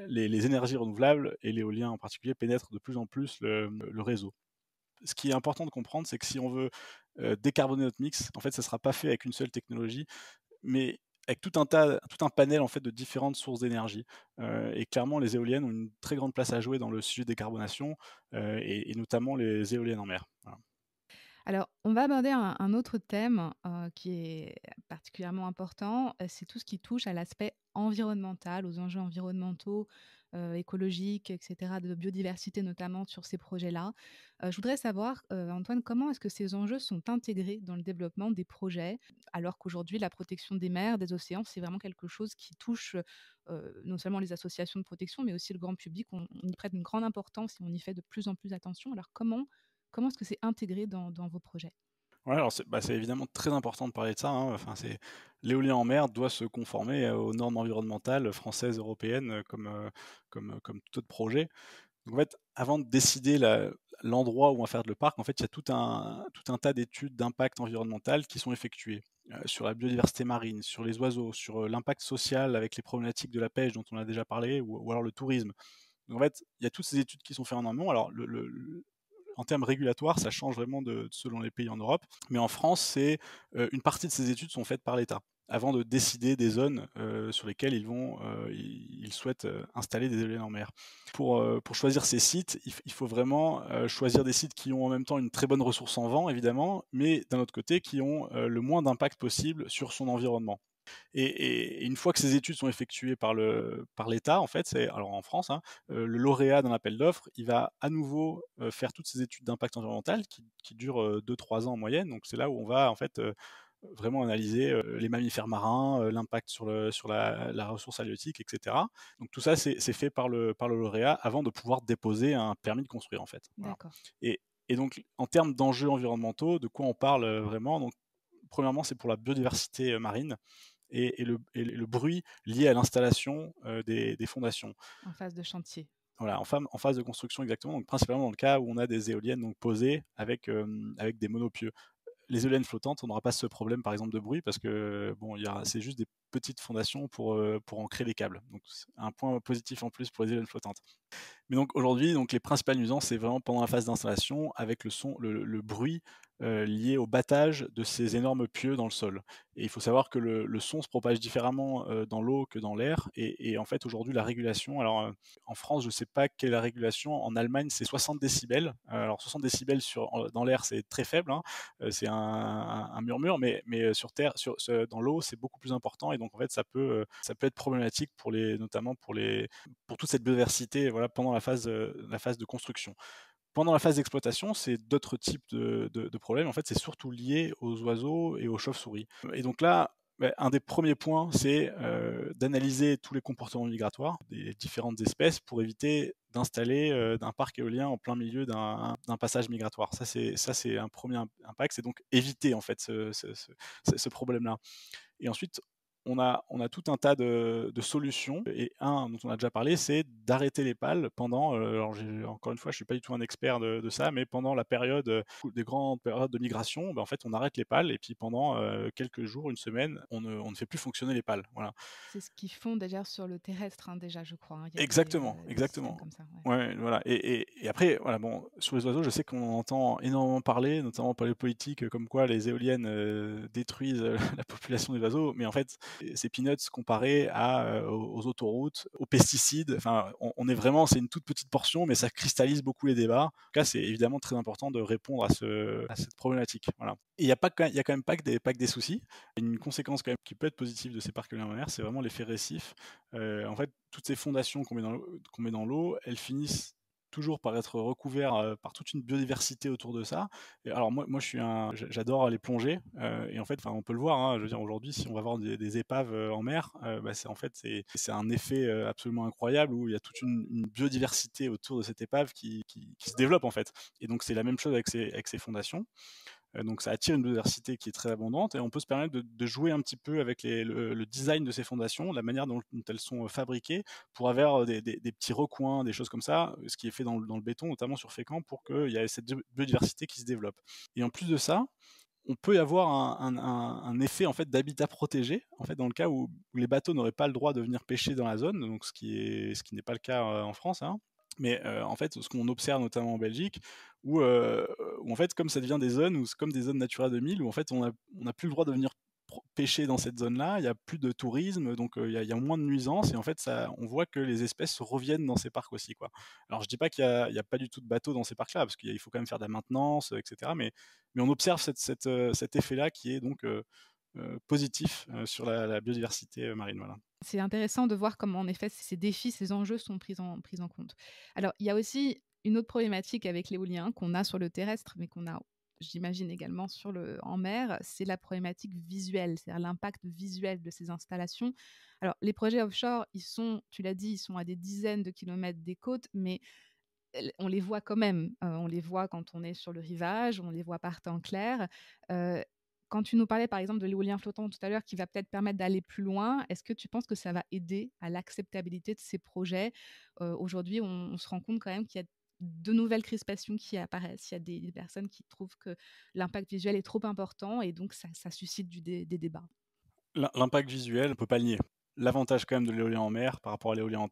les énergies renouvelables et l'éolien en particulier pénètrent de plus en plus le réseau. Ce qui est important de comprendre, c'est que si on veut décarboner notre mix, en fait, ça ne sera pas fait avec une seule technologie, mais avec tout un panel en fait de différentes sources d'énergie. Et clairement, les éoliennes ont une très grande place à jouer dans le sujet de décarbonation, et notamment les éoliennes en mer. Voilà. Alors, on va aborder un autre thème qui est particulièrement important, c'est tout ce qui touche à l'aspect environnemental, aux enjeux environnementaux, écologiques, et cetera, de biodiversité notamment sur ces projets-là. Je voudrais savoir, Antoine, comment est-ce que ces enjeux sont intégrés dans le développement des projets, alors qu'aujourd'hui la protection des mers, des océans, c'est vraiment quelque chose qui touche, non seulement les associations de protection, mais aussi le grand public. On y prête une grande importance et on y fait de plus en plus attention. Alors comment est-ce que c'est intégré dans vos projets? Ouais, alors c'est évidemment très important de parler de ça, hein. Enfin, l'éolien en mer doit se conformer aux normes environnementales françaises, européennes, comme tout autre projet. Donc en fait, avant de décider l'endroit où on va faire le parc, en fait, il y a tout un tas d'études d'impact environnemental qui sont effectuées sur la biodiversité marine, sur les oiseaux, sur l'impact social avec les problématiques de la pêche dont on a déjà parlé, ou alors le tourisme. Donc en fait, il y a toutes ces études qui sont faites en amont. Alors en termes régulatoires, ça change vraiment selon les pays en Europe. Mais en France, une partie de ces études sont faites par l'État avant de décider des zones sur lesquelles ils souhaitent installer des éoliennes en mer. Pour choisir ces sites, il faut vraiment choisir des sites qui ont en même temps une très bonne ressource en vent, évidemment, mais d'un autre côté, qui ont le moins d'impact possible sur son environnement. Et une fois que ces études sont effectuées par l'État, en fait, alors en France, hein, le lauréat d'un appel d'offres, il va à nouveau faire toutes ces études d'impact environnemental qui durent 2-3 ans en moyenne. Donc c'est là où on va en fait vraiment analyser les mammifères marins, l'impact sur la ressource halieutique, etc. Donc tout ça, c'est fait par le lauréat avant de pouvoir déposer un permis de construire, en fait. Voilà. D'accord. Et donc, en termes d'enjeux environnementaux, de quoi on parle vraiment? Donc, premièrement, c'est pour la biodiversité marine et le bruit lié à l'installation des fondations. En phase de chantier. Voilà, en phase de construction exactement, donc principalement dans le cas où on a des éoliennes donc posées avec des monopieux. Les éoliennes flottantes, on n'aura pas ce problème par exemple de bruit parce que bon, c'est juste des petites fondations pour ancrer les câbles. Donc c'est un point positif en plus pour les éoliennes flottantes. Mais donc aujourd'hui, les principales nuisances, c'est vraiment pendant la phase d'installation avec le son, le bruit lié au battage de ces énormes pieux dans le sol. Et il faut savoir que le son se propage différemment dans l'eau que dans l'air. Et en fait, aujourd'hui, la régulation, alors en France, je ne sais pas quelle est la régulation. En Allemagne, c'est 60 décibels. Alors 60 décibels dans l'air, c'est très faible, hein. C'est un murmure, mais sur terre, dans l'eau, c'est beaucoup plus important. Et donc en fait ça peut être problématique notamment pour toute cette biodiversité, voilà, pendant la phase de construction. Pendant la phase d'exploitation, c'est d'autres types de problèmes. En fait, c'est surtout lié aux oiseaux et aux chauves-souris. Et donc là, un des premiers points, c'est d'analyser tous les comportements migratoires des différentes espèces pour éviter d'installer un parc éolien en plein milieu d'un passage migratoire. Ça, c'est un premier impact, c'est donc éviter en fait ce problème-là. Et ensuite, on a tout un tas de solutions. Et un dont on a déjà parlé, c'est d'arrêter les pales pendant, alors encore une fois, je ne suis pas du tout un expert de ça, mais pendant la période, des grandes périodes de migration, en fait, on arrête les pales et puis pendant quelques jours, une semaine, on ne fait plus fonctionner les pales. Voilà. C'est ce qu'ils font déjà sur le terrestre, hein, déjà, je crois, hein. Il y a Exactement, des systèmes exactement. comme ça. Ouais. Ouais, voilà. Et après, voilà, bon, sur les oiseaux, je sais qu'on en entend énormément parler, notamment par les politiques, comme quoi les éoliennes détruisent la population des oiseaux. Mais en fait, c'est peanuts comparé aux autoroutes, aux pesticides. Enfin, on est vraiment, c'est une toute petite portion, mais ça cristallise beaucoup les débats. En tout cas, c'est évidemment très important de répondre à cette problématique. Voilà. Et il y a quand même pas que des soucis. Une conséquence quand même qui peut être positive de ces parcs éoliens en mer, c'est vraiment l'effet récif. En fait, toutes ces fondations qu'on met dans l'eau, elles finissent toujours par être recouvertes par toute une biodiversité autour de ça. Et alors moi j'adore aller plonger. Et en fait, on peut le voir, hein, je veux dire, aujourd'hui, si on va voir des épaves en mer, c'est un effet absolument incroyable où il y a toute une biodiversité autour de cette épave qui se développe en fait. Et donc c'est la même chose avec ces fondations. Donc ça attire une biodiversité qui est très abondante et on peut se permettre de jouer un petit peu avec le design de ces fondations, la manière dont elles sont fabriquées pour avoir des petits recoins, des choses comme ça, ce qui est fait dans le béton, notamment sur Fécamp, pour qu'il y ait cette biodiversité qui se développe. Et en plus de ça, on peut y avoir un effet en fait d'habitat protégé, en fait dans le cas où les bateaux n'auraient pas le droit de venir pêcher dans la zone, donc ce qui n'est pas le cas en France, hein. Mais en fait, ce qu'on observe notamment en Belgique, où en fait, comme ça devient des zones, où c'est comme des zones Natura 2000, où en fait, on n'a plus le droit de venir pêcher dans cette zone-là, il n'y a plus de tourisme, donc il y a moins de nuisances, et en fait, on voit que les espèces reviennent dans ces parcs aussi, quoi. Alors, je dis pas qu'il y a pas du tout de bateaux dans ces parcs-là, parce qu'il faut quand même faire de la maintenance, etc. Mais on observe cet effet-là qui est donc positif sur la biodiversité marine. Voilà. C'est intéressant de voir comment, en effet, ces défis, ces enjeux sont pris en compte. Alors, il y a aussi une autre problématique avec l'éolien qu'on a sur le terrestre, mais qu'on a, j'imagine, également en mer, c'est la problématique visuelle, c'est-à-dire l'impact visuel de ces installations. Alors, les projets offshore, tu l'as dit, ils sont à des dizaines de kilomètres des côtes, mais on les voit quand même. On les voit quand on est sur le rivage, on les voit par temps clair. Euh, Quand tu nous parlais par exemple de l'éolien flottant tout à l'heure qui va peut-être permettre d'aller plus loin, est-ce que tu penses que ça va aider à l'acceptabilité de ces projets? Aujourd'hui, on se rend compte quand même qu'il y a de nouvelles crispations qui apparaissent. Il y a des personnes qui trouvent que l'impact visuel est trop important et donc ça suscite des débats. L'impact visuel, on ne peut pas le nier. L'avantage quand même de l'éolien en mer par rapport à l'éolien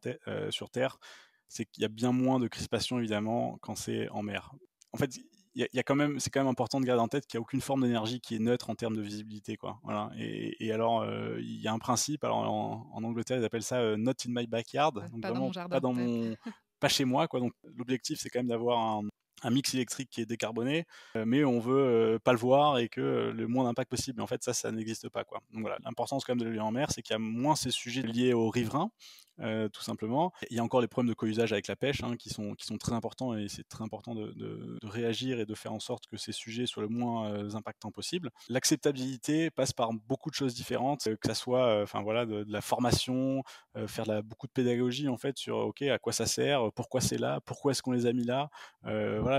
sur Terre, c'est qu'il y a bien moins de crispation évidemment quand c'est en mer. En fait, il y a quand même, c'est quand même important de garder en tête qu'il n'y a aucune forme d'énergie qui est neutre en termes de visibilité, quoi. Voilà. Et alors, il y a un principe. Alors en Angleterre, ils appellent ça not in my backyard, donc Pas dans vraiment mon jardin. Ouais. pas chez moi, quoi. Donc l'objectif, c'est quand même d'avoir un mix électrique qui est décarboné, mais on veut pas le voir et que le moins d'impact possible. Mais en fait, ça n'existe pas, quoi. Donc voilà, l'importance quand même de l'éolien en mer, c'est qu'il y a moins ces sujets liés aux riverains, tout simplement. Il y a encore les problèmes de co-usage avec la pêche qui sont très importants et c'est très important de réagir et de faire en sorte que ces sujets soient le moins impactants possible. L'acceptabilité passe par beaucoup de choses différentes, que ça soit voilà, de la formation, faire beaucoup de pédagogie en fait sur ok à quoi ça sert, pourquoi c'est là, pourquoi est-ce qu'on les a mis là. Voilà,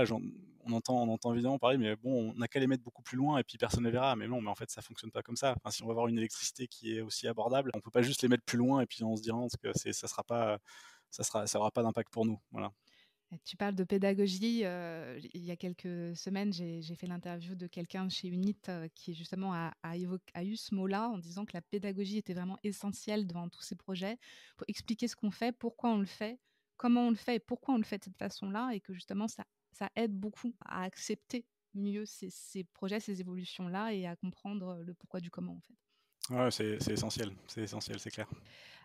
on entend évidemment parler, mais bon, on n'a qu'à les mettre beaucoup plus loin et puis personne ne les verra. Mais non, mais en fait, ça fonctionne pas comme ça. Enfin, si on va avoir une électricité qui est aussi abordable, on peut pas juste les mettre plus loin et puis on se dira que ça aura pas d'impact pour nous. Voilà. Tu parles de pédagogie. Il y a quelques semaines, j'ai fait l'interview de quelqu'un chez Unit qui justement a eu ce mot-là en disant que la pédagogie était vraiment essentielle devant tous ces projets pour expliquer ce qu'on fait, pourquoi on le fait, comment on le fait et pourquoi on le fait de cette façon-là et que justement ça aide beaucoup à accepter mieux ces projets, ces évolutions-là et à comprendre le pourquoi du comment en fait. Ouais, c'est essentiel, c'est clair.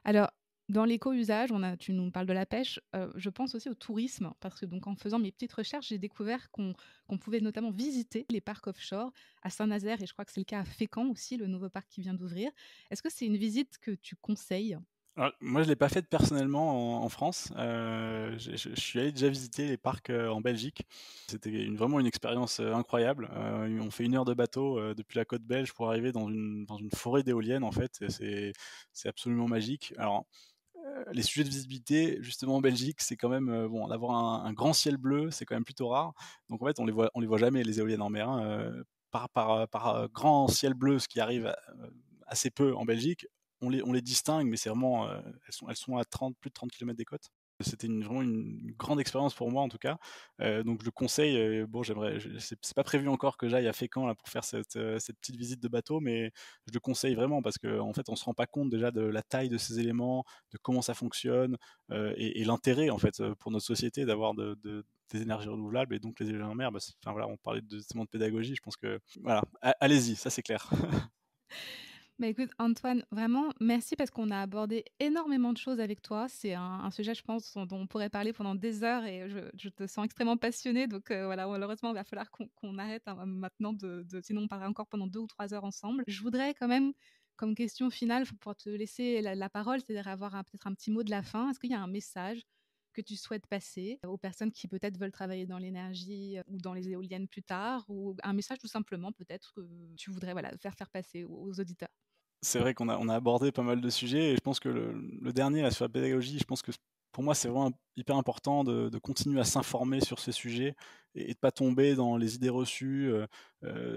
Alors, Dans l'éco-usage, tu nous parles de la pêche, je pense aussi au tourisme parce que donc en faisant mes petites recherches, j'ai découvert qu'on pouvait notamment visiter les parcs offshore à Saint-Nazaire et je crois que c'est le cas à Fécamp aussi, le nouveau parc qui vient d'ouvrir. Est-ce que c'est une visite que tu conseilles? Alors, moi, je ne l'ai pas faite personnellement en France. Je suis allé déjà visiter les parcs en Belgique. C'était vraiment une expérience incroyable. On fait 1 heure de bateau depuis la côte belge pour arriver dans une forêt d'éoliennes, en fait. Et c'est absolument magique. Alors, les sujets de visibilité, justement en Belgique, c'est quand même bon, d'avoir un grand ciel bleu, c'est quand même plutôt rare. Donc en fait, on les voit jamais les éoliennes en mer, hein, par grand ciel bleu, ce qui arrive assez peu en Belgique. On les distingue, mais c'est vraiment elles sont à plus de 30 km des côtes. C'était vraiment une grande expérience pour moi en tout cas. Donc je le conseille. Bon, c'est pas prévu encore que j'aille à Fécamp là, pour faire cette petite visite de bateau, mais je le conseille vraiment parce qu'en fait on se rend pas compte déjà de la taille de ces éléments, de comment ça fonctionne et l'intérêt en fait pour notre société d'avoir des énergies renouvelables et donc les éoliennes en mer. Enfin voilà, on parlait justement de pédagogie. Je pense que voilà, allez-y, ça c'est clair. Bah, écoute, Antoine, vraiment, merci parce qu'on a abordé énormément de choses avec toi. C'est un sujet, je pense, dont on pourrait parler pendant des heures et je te sens extrêmement passionné. Donc voilà, malheureusement, il va falloir qu'on arrête maintenant. Sinon, on parlera encore pendant 2 ou 3 heures ensemble. Je voudrais quand même, comme question finale, pour te laisser la parole, c'est-à-dire avoir peut-être un petit mot de la fin. Est-ce qu'il y a un message que tu souhaites passer aux personnes qui peut-être veulent travailler dans l'énergie ou dans les éoliennes plus tard, ou un message tout simplement peut-être que tu voudrais faire passer aux auditeurs? C'est vrai qu'on a abordé pas mal de sujets et je pense que le dernier là, sur la pédagogie, je pense que pour moi c'est vraiment hyper important de continuer à s'informer sur ces sujets et de pas tomber dans les idées reçues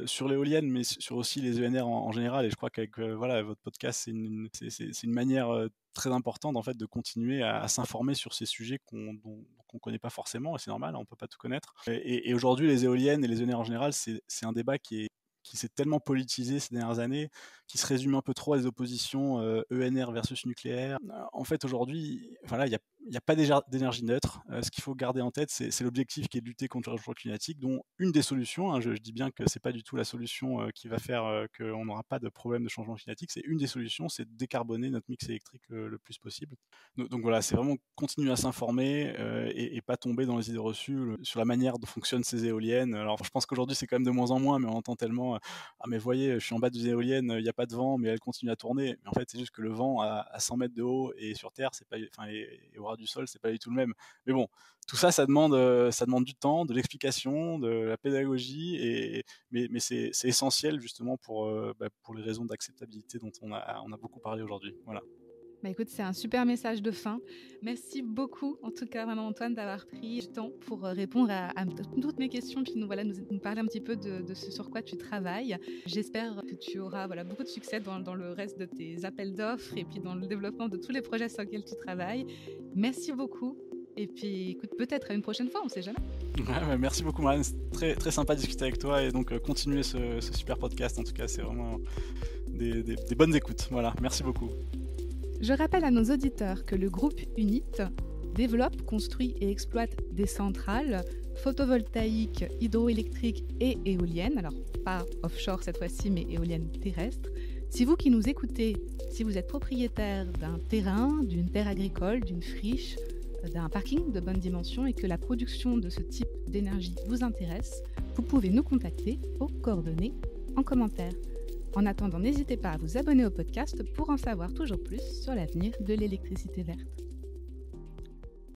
sur l'éolienne, mais sur aussi les ENR en général. Et je crois qu'avec voilà, votre podcast, c'est une manière très importante en fait de continuer à s'informer sur ces sujets qu'on connaît pas forcément, et c'est normal, hein, on peut pas tout connaître. Et aujourd'hui, les éoliennes et les ENR en général, c'est un débat qui s'est tellement politisé ces dernières années, qui se résume un peu trop à des oppositions ENR versus nucléaire. En fait, aujourd'hui, voilà, il n'y a pas d'énergie neutre. Ce qu'il faut garder en tête, c'est l'objectif qui est de lutter contre le réchauffement climatique, dont une des solutions, hein, je dis bien que ce n'est pas du tout la solution qui va faire qu'on n'aura pas de problème de changement climatique, c'est une des solutions, c'est de décarboner notre mix électrique le plus possible. Donc voilà, c'est vraiment continuer à s'informer et pas tomber dans les idées reçues sur la manière dont fonctionnent ces éoliennes. Alors je pense qu'aujourd'hui c'est quand même de moins en moins, mais on entend tellement ah mais voyez, je suis en bas d'une éolienne, il n'y a pas de vent, mais elle continue à tourner. Mais en fait, c'est juste que le vent à 100 mètres de haut et sur Terre, c'est pas, enfin, et au ras du sol, c'est pas du tout le même. Mais bon, tout ça, ça demande du temps, de l'explication, de la pédagogie, mais c'est essentiel justement pour les raisons d'acceptabilité dont on a beaucoup parlé aujourd'hui. Voilà. Bah écoute, c'est un super message de fin. Merci beaucoup, en tout cas, vraiment Antoine, d'avoir pris du temps pour répondre à toutes mes questions, puis nous parler un petit peu de ce sur quoi tu travailles. J'espère que tu auras beaucoup de succès dans le reste de tes appels d'offres et puis dans le développement de tous les projets sur lesquels tu travailles. Merci beaucoup. Et puis, écoute, peut-être à une prochaine fois, on ne sait jamais. Ouais, merci beaucoup, Marianne. C'est très, très sympa de discuter avec toi et donc continuer ce super podcast. En tout cas, c'est vraiment des bonnes écoutes. Voilà, merci beaucoup. Je rappelle à nos auditeurs que le groupe UNIT développe, construit et exploite des centrales photovoltaïques, hydroélectriques et éoliennes, alors pas offshore cette fois-ci, mais éoliennes terrestres. Si vous qui nous écoutez, si vous êtes propriétaire d'un terrain, d'une terre agricole, d'une friche, d'un parking de bonne dimension et que la production de ce type d'énergie vous intéresse, vous pouvez nous contacter aux coordonnées en commentaire. En attendant, n'hésitez pas à vous abonner au podcast pour en savoir toujours plus sur l'avenir de l'électricité verte.